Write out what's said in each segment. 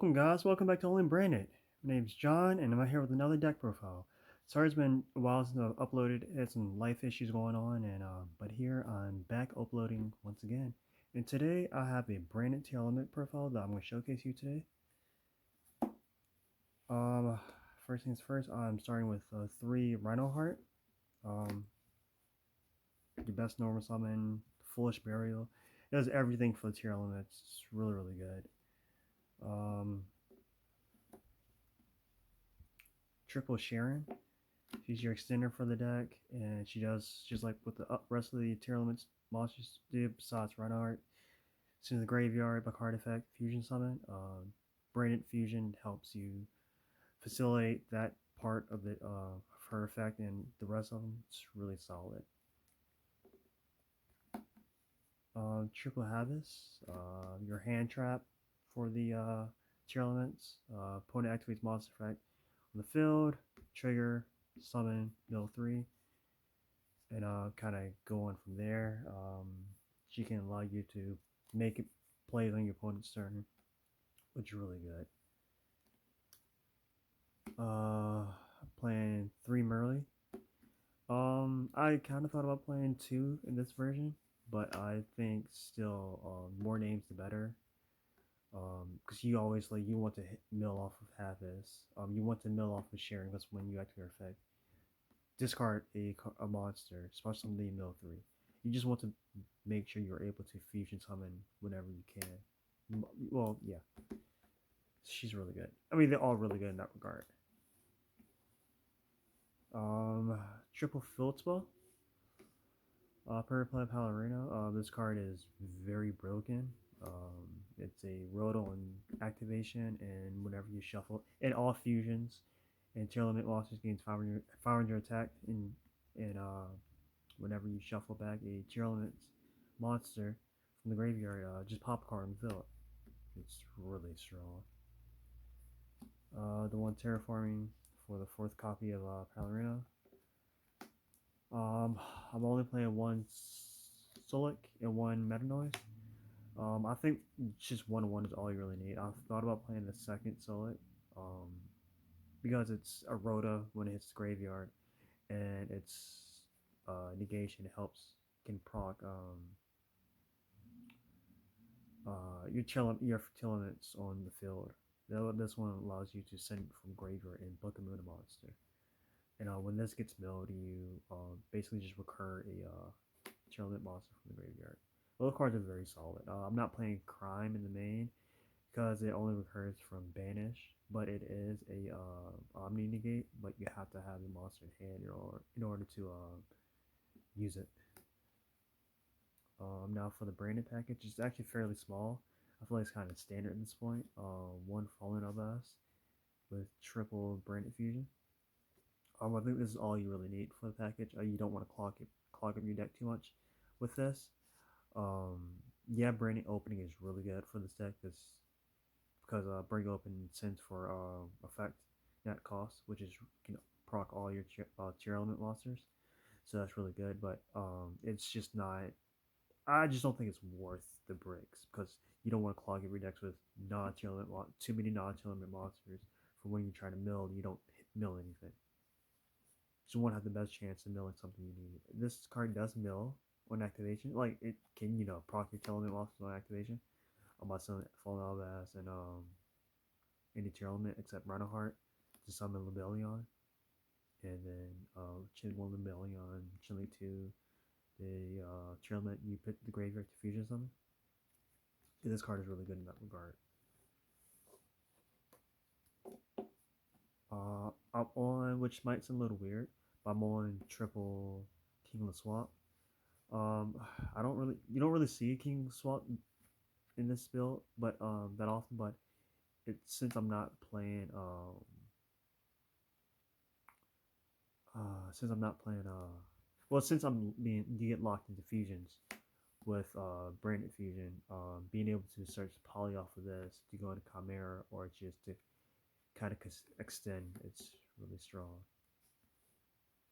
Welcome, guys. Welcome back to Only Branded. My name's John, and I'm here with another deck profile. Sorry, it's been a while since I've uploaded. Had some life issues going on, and but here I'm back uploading once again. And today I have a Branded Tearlament profile that I'm going to showcase you today. Um, First things first, I'm starting with 3 Rhino Heart. Um, the best normal summon, Foolish Burial. It does everything for the Tearlament. It's really good. Um, Triple Sharon. She's your extender for the deck, and she does just like with the rest of the tier elements monsters do, besides Reinhardt. Since the graveyard by card effect, fusion summon. Branded fusion helps you facilitate that part of the her effect, and the rest of them it's really solid. Triple Habis, your hand trap for the tier elements. Opponent activates monster effect on the field, trigger, summon, mill 3. And kind of go on from there. She can allow you to make it plays on your opponent's turn, which is really good. Playing 3 Merly. I kind of thought about playing 2 in this version, but I think still more names the better. Because you always you want to mill off of Havis. You want to mill off of Sharing. That's when you activate your effect. Discard a monster, especially mill 3. You just want to make sure you're able to fusion summon whenever you can. Well, yeah, she's really good. I mean, they're all really good in that regard. Triple Filtspell. Per play Palorino. This card is very broken. It's a Roto and activation, and whenever you shuffle, and all fusions, and Tearlament monsters gains 500 attack, and whenever you shuffle back a Tearlament monster from the graveyard, just pop a card and fill it. It's really strong. The one terraforming for the 4th copy of Palorino. I'm only playing 1 Solic and 1 Metanoise. I think just 1/1 is all you really need. I've thought about playing the 2nd Solic, because it's a Rhoda when it hits the graveyard, and its negation helps can proc your Telements on the field. This one allows you to send from graveyard and book a Moon monster. And when this gets milled, you basically just recur a Telement monster from the graveyard. Both cards are very solid. I'm not playing Crime in the main because it only recurs from Banish, but it is a Omni Negate, but you have to have the monster in hand in order to use it. Now for the Branded package, it's actually fairly small. I feel like it's kind of standard at this point. 1 Fallen of Us with triple Branded Fusion. I think this is all you really need for the package. You don't want to clog up your deck too much with this. Yeah, Branded Opening is really good for this deck because Bring Open sends for effect net cost, which is you know proc all your tier element monsters. So that's really good, but it's just not. I just don't think it's worth the bricks because you don't want to clog every decks with too many non-tier element monsters. For when you're trying to mill, you don't mill anything. So you want to have the best chance of milling something you need. This card does mill on activation. Like it can, proc your element monsters on activation. I'm about to Fallen Albass and any tier element except Rhinoheart to summon Lebellion. And then Chin 1 Lebellion, Chinley 2, the tier element you put the graveyard to fusion summon. Yeah, this card is really good in that regard. I'm on, which might sound a little weird, but I'm on triple Kingless Swap. I don't really, you don't really see King Swap in this build, but that often. But since I'm not playing since I'm not playing well, since you get locked into fusions with Branded Fusion, being able to search poly off of this to go into Chimera or just to kind of extend, it's really strong.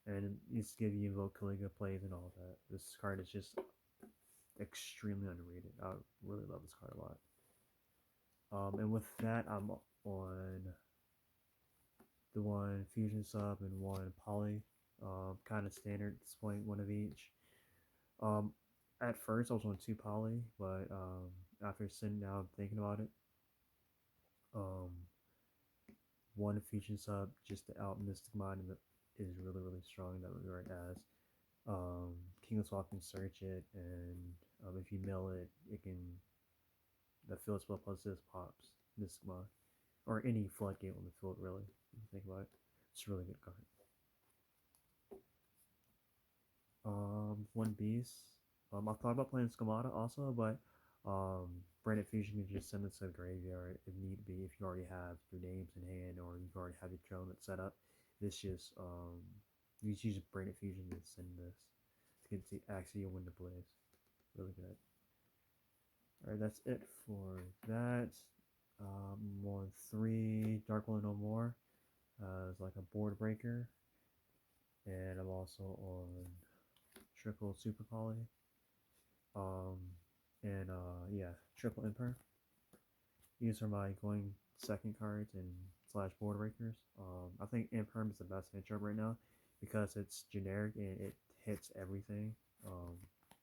And it's give you invoke Caligula plays and all that. This card is just extremely underrated. I really love this card a lot. And with that, I'm on the one fusion sub and one poly. Kind of standard at this point, one of each. Um, at first, I was on two poly, but after sitting down thinking about it, um, one fusion sub just to out Mystic Mind is really really strong in that regard. As King of Swap can search it, and if you mill it, it can the field spell plus this pops Mystic Mind or any floodgate on the field. Really, if you think about it, it's a really good card. One Beast. I thought about playing Schemata also, but Branded Fusion can just send it to the graveyard if need be. If you already have your names in hand or you already have your tournament set up, this just you just use Branded Fusion to send this to get the Axia Winter Blaze. Really good. All right, that's it for that. On three Darkwood No More as like a board breaker, and I'm also on triple Super Poly. Um, and yeah, triple Imperm. These are my going second cards and slash board breakers. I think Imperm is the best intro right now because it's generic and it hits everything.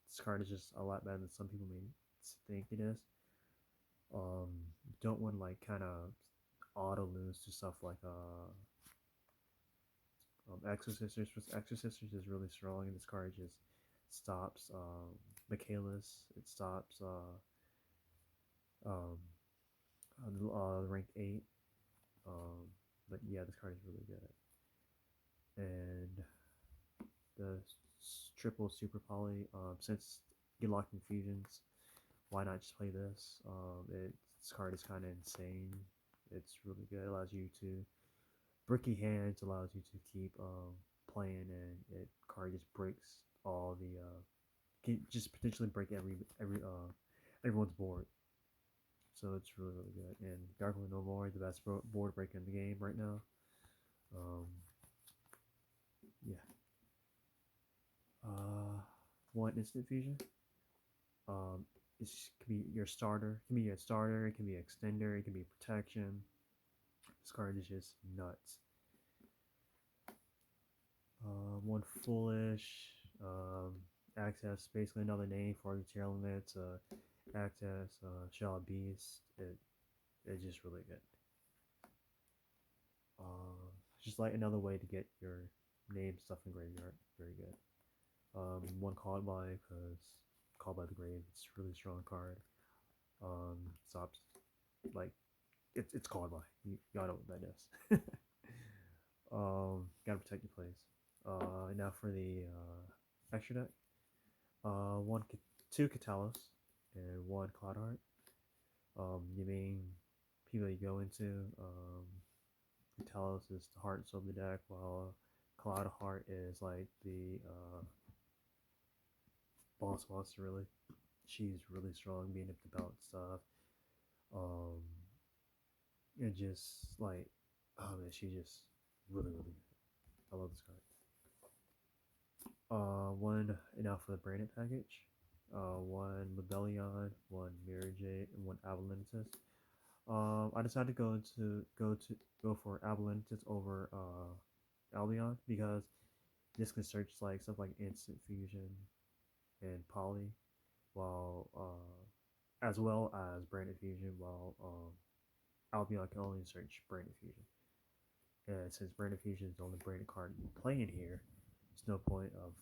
This card is just a lot better than some people may think it is. Um, don't want like kind of auto lose to stuff like Exorcisters. Exorcisters is really strong, and this card just stops Michaelis. It stops um, rank 8. Um, but yeah, this card is really good. And the triple super poly, since you lock in fusions, why not just play this? This card is kind of insane. It's really good. It allows you to bricky hands, allows you to keep playing, and it card just breaks all the can just potentially break everyone's board. So it's really really good. And Darkwood No More, the best board breaker in the game right now. Um, yeah. One instant fusion. It can be your starter. It can be a starter. It can be an extender. It can be protection. This card is just nuts. One foolish. Access, basically another name for your Tearlament. Access, Shell Beast. It's just really good. Just like another way to get your name stuff in graveyard. Very good. One called by because called by the grave. It's a really strong card. Stops like it's called by. Y'all know what that is. Gotta protect your place. Now for the extra deck. One, two Catalyst and one Cloudheart. You mean people you go into. Catalyst is the hearts of the deck, while Cloudheart is like the boss monster. Really, she's really strong, being up to belt stuff. Um, and just like, oh man, she just really really good. I love this card. One enough for the Branded package. One Lebellion, one Mirror Jade, and one Avalantis. I decided to go for Avalantis over Albion because this can search like stuff like Instant Fusion and Poly, while as well as Branded Fusion, while Albion can only search Branded Fusion. And since Branded Fusion is the only branded card playing here, there's no point of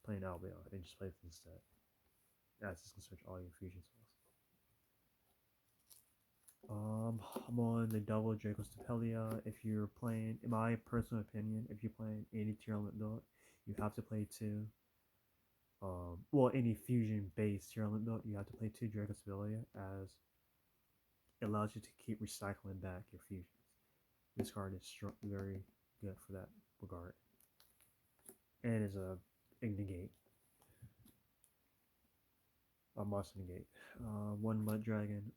playing Albion and just play this instead. As this can search all your fusion spells. I'm on the double Draco Stapelia. If you're playing, in my personal opinion, if you're playing any Tearlament build, you have to play two. Well, any fusion-based Tearlament build, you have to play two Draco Stapelia, as it allows you to keep recycling back your fusions. This card is very good for that regard, and is a negate. A must negate. One Mud Dragon.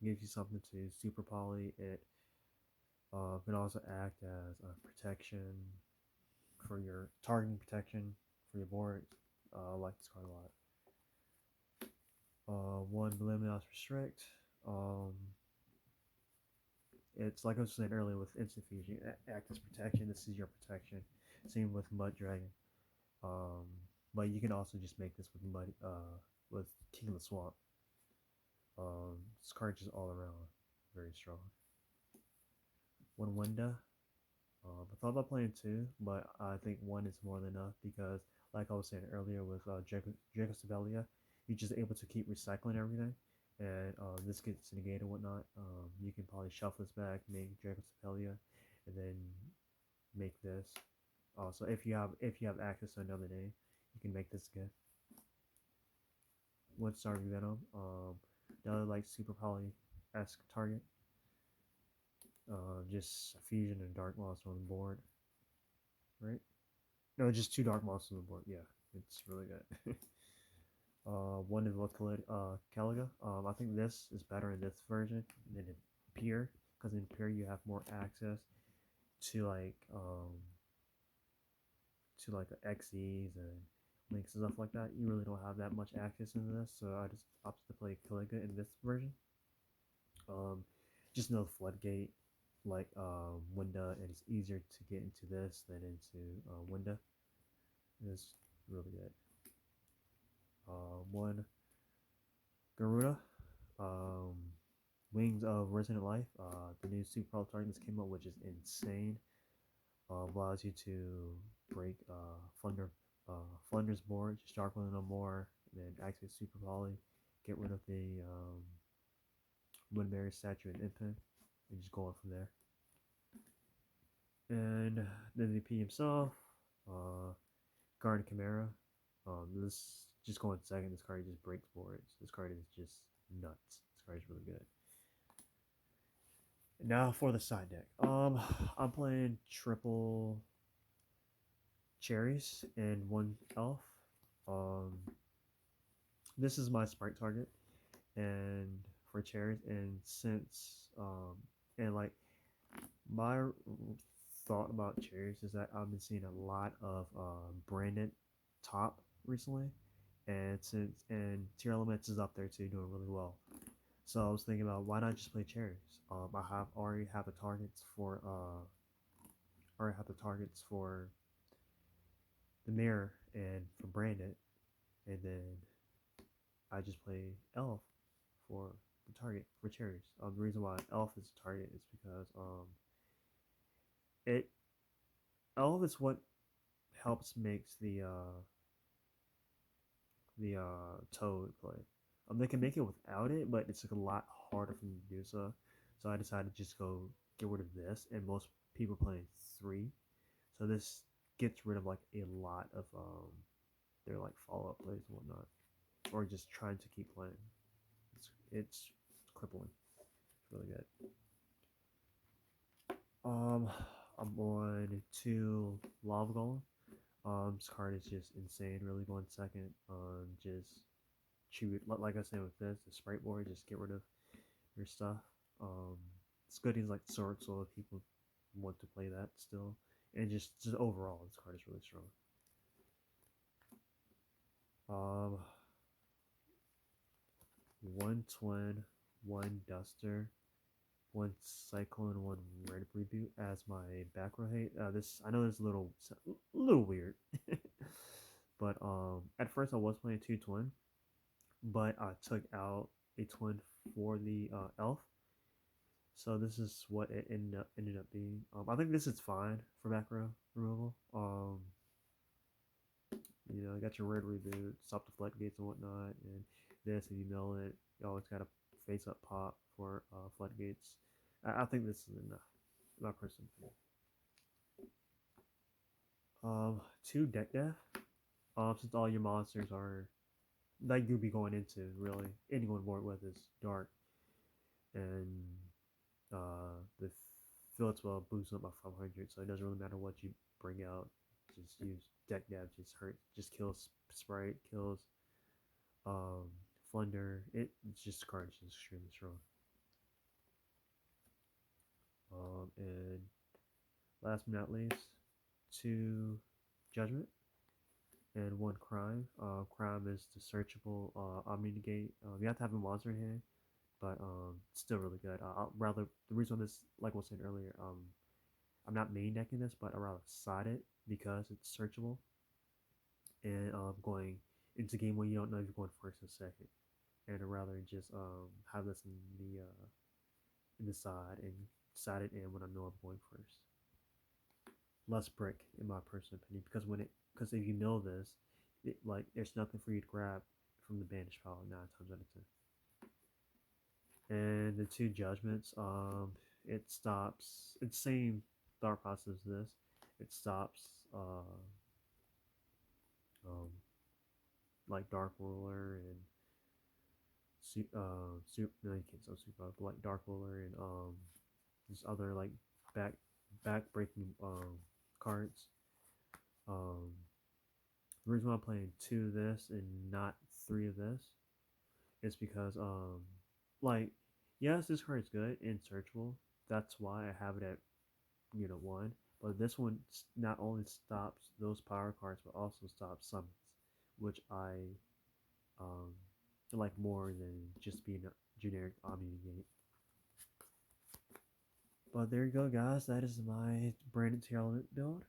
Gives you something to super poly. It can also act as a protection for your targeting protection for your board. I like this card a lot. One Millennials Restrict. Um, it's like I was saying earlier with instant fusion, act as protection. This is your protection. Same with Mud Dragon. Um, but you can also just make this with King of the Swamp. This card just all around very strong. One Wenda. I thought about playing two, but I think one is more than enough because, like I was saying earlier with Jacob Sabelia, you're just able to keep recycling everything, and this gets negated and whatnot. You can probably shuffle this back, make Jacob Sabelia, and then make this. Also, if you have access to another name, you can make this again. One star Venom. Another like super poly esque target. Just a fusion and dark monster on the board, right? No, just two dark monsters on the board. Yeah, it's really good. One is with Caliga. I think this is better in this version than in Pure, because in Pure you have more access to like XEs and links and stuff like that. You really don't have that much access into this, so I just opted to play Caliga in this version. Um, just know Floodgate like Winda, and it's easier to get into this than into Winda. It's really good. One Garuda, um, Wings of Resident Life, the new Super Power target came out, which is insane. Allows you to break Flunder's board, just sharpen no more, and then activate Super Volley, get rid of the Windberry statue and Infant, and just go on from there. And the MVP himself, uh, Garden Chimera. This just going second. This card just breaks boards. This card is just nuts. This card is really good. Now for the side deck. I'm playing triple cherries and one elf. Um, this is my sprite target, and for cherries, and since and like my thought about cherries is that I've been seeing a lot of branded top recently, and Tearlament is up there too, doing really well. So I was thinking about why not just play cherries. I have already have the targets for the mirror and for Brandon, and then I just play Elf for the target for cherries. The reason why Elf is a target is because it Elf is what helps makes the Toad play. They can make it without it, but it's like a lot harder for them to do so. So I decided to just go get rid of this, and most people playing three. So this gets rid of like a lot of their like follow up plays and whatnot, or just trying to keep playing. It's crippling. It's really good. Um, I'm on to Lava Golem. This card is just insane. Really going second. Just chew it. Like I said with this, the sprite board. Just get rid of your stuff. It's good. He's like sword, so if people want to play that still, and just overall, this card is really strong. One twin, one duster, one cyclone, one red reboot as my back row hate. This I know this is a little weird, but at first I was playing two twin, but I took out a twin for the elf. So this is what it ended up being. I think this is fine for back row removal. You got your red reboot, stop the floodgates and whatnot, and this if you mill it, you always got a face up pop for floodgates. I think this is enough, my personal opinion. Two deck death. Since all your monsters are that you'll be going into really anyone board with is dark, and the Phillips boosts up by 500, so it doesn't really matter what you bring out. Just use deck death. Just kills sprite, kills Flunder. It's just a card just extremely strong. And last but not least, to Judgment. and one crime. Crime is the searchable Omni Negate. You have to have a monster in hand, but still really good. I'll rather the reason this, like I was saying earlier, I'm not main decking this, but I rather side it because it's searchable and going into a game where you don't know if you're going first or second, and I'd rather just have this in the side and side it in when I know I'm going first. Less brick, in my personal opinion, because if you mill this, there's nothing for you to grab from the banish pile 9 times out of 10. And the two judgments, it stops. It's the same thought process as this. It stops, um, like Dark Ruler and super. No, you can't sell super, but like Dark Ruler and this other like back back breaking cards. Um, the reason why I'm playing two of this and not three of this is because like yes, this card is good and searchable. That's why I have it at one. But this one not only stops those power cards, but also stops summons, which I um, like more than just being a generic Omni Negate. But there you go, guys. That is my Branded Tearlament build.